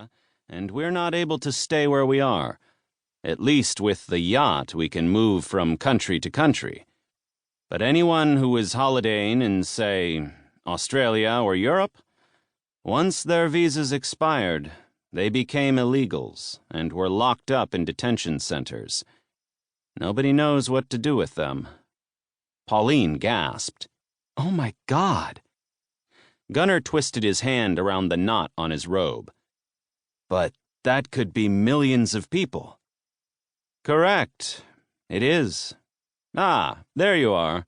Australia, and we're not able to stay where we are. At least with the yacht, we can move from country to country. But anyone who is holidaying in, say, Australia or Europe, once their visas expired, they became illegals and were locked up in detention centers. Nobody knows what to do with them. Pauline gasped. "Oh my God!" Gunnar twisted his hand around the knot on his robe. "But that could be millions of people." "Correct. It is. Ah, there you are."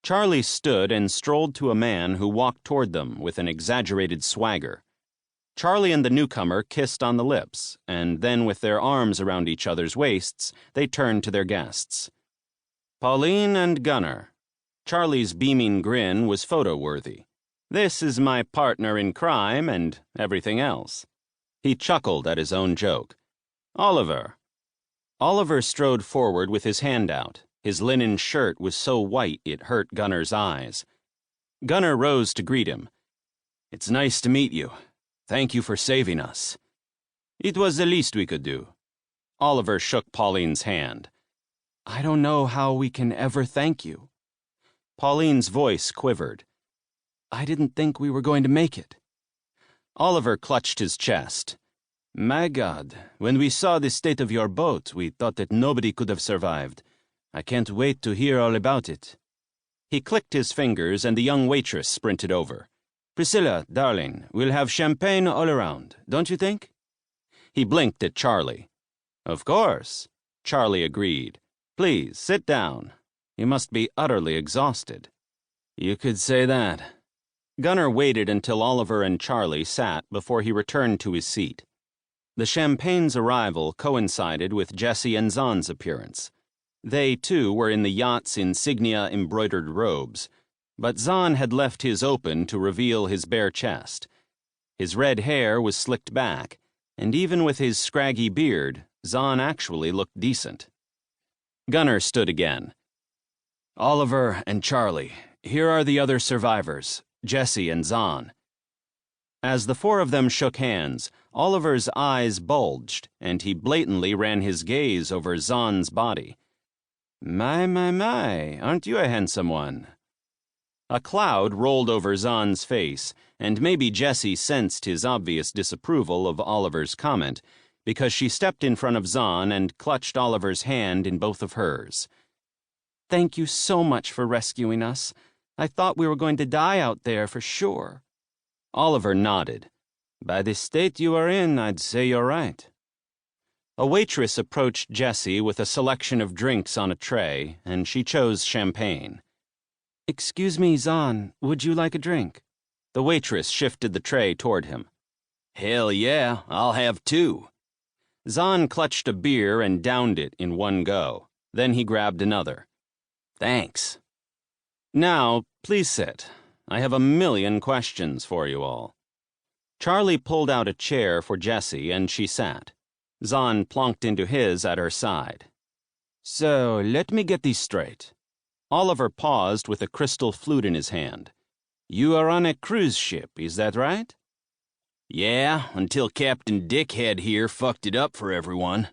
Charlie stood and strolled to a man who walked toward them with an exaggerated swagger. Charlie and the newcomer kissed on the lips, and then with their arms around each other's waists, they turned to their guests. "Pauline and Gunnar." Charlie's beaming grin was photo-worthy. "This is my partner in crime and everything else." He chuckled at his own joke. "Oliver." Oliver strode forward with his hand out. His linen shirt was so white it hurt Gunnar's eyes. Gunnar rose to greet him. "It's nice to meet you. Thank you for saving us." "It was the least we could do." Oliver shook Pauline's hand. "I don't know how we can ever thank you." Pauline's voice quivered. "I didn't think we were going to make it." Oliver clutched his chest. "My God, when we saw the state of your boat, we thought that nobody could have survived. I can't wait to hear all about it." He clicked his fingers and the young waitress sprinted over. "Priscilla, darling, we'll have champagne all around, don't you think?" He blinked at Charlie. "Of course," Charlie agreed. "Please, sit down. You must be utterly exhausted." "You could say that." Gunnar waited until Oliver and Charlie sat before he returned to his seat. The champagne's arrival coincided with Jessie and Zahn's appearance. They, too, were in the yacht's insignia-embroidered robes, but Zahn had left his open to reveal his bare chest. His red hair was slicked back, and even with his scraggy beard, Zahn actually looked decent. Gunnar stood again. "Oliver and Charlie, here are the other survivors, Jessie and Zahn." As the four of them shook hands, Oliver's eyes bulged, and he blatantly ran his gaze over Zahn's body. My, aren't you a handsome one?" A cloud rolled over Zahn's face, and maybe Jessie sensed his obvious disapproval of Oliver's comment, because she stepped in front of Zahn and clutched Oliver's hand in both of hers. "Thank you so much for rescuing us. I thought we were going to die out there for sure." Oliver nodded. "By the state you are in, I'd say you're right." A waitress approached Jessie with a selection of drinks on a tray, and she chose champagne. "Excuse me, Zahn, would you like a drink?" The waitress shifted the tray toward him. "Hell yeah, I'll have two." Zahn clutched a beer and downed it in one go. Then he grabbed another. "Thanks." "Now, please sit. I have a million questions for you all." Charlie pulled out a chair for Jessie, and she sat. Zahn plonked into his at her side. "So, let me get this straight." Oliver paused with a crystal flute in his hand. "You are on a cruise ship, is that right?" "Yeah, until Captain Dickhead here fucked it up for everyone."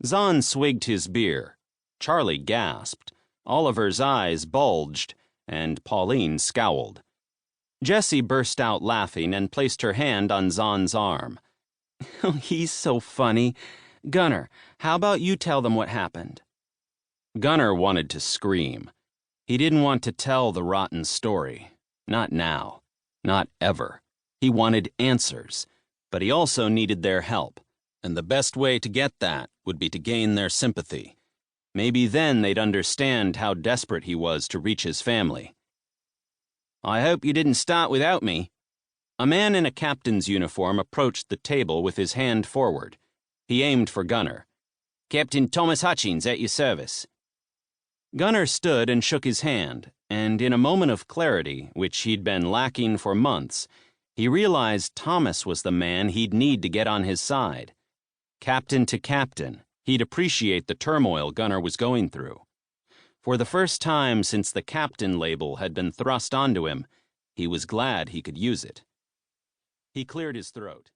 Zahn swigged his beer. Charlie gasped. Oliver's eyes bulged, and Pauline scowled. Jessie burst out laughing and placed her hand on Zahn's arm. "Oh, he's so funny. Gunnar, how about you tell them what happened?" Gunnar wanted to scream. He didn't want to tell the rotten story. Not now. Not ever. He wanted answers. But he also needed their help. And the best way to get that would be to gain their sympathy. Maybe then they'd understand how desperate he was to reach his family. "I hope you didn't start without me." A man in a captain's uniform approached the table with his hand forward. He aimed for Gunnar. "Captain Thomas Hutchings at your service." Gunnar stood and shook his hand, and in a moment of clarity, which he'd been lacking for months, he realized Thomas was the man he'd need to get on his side. Captain to captain, he'd appreciate the turmoil Gunnar was going through. For the first time since the captain label had been thrust onto him, he was glad he could use it. He cleared his throat.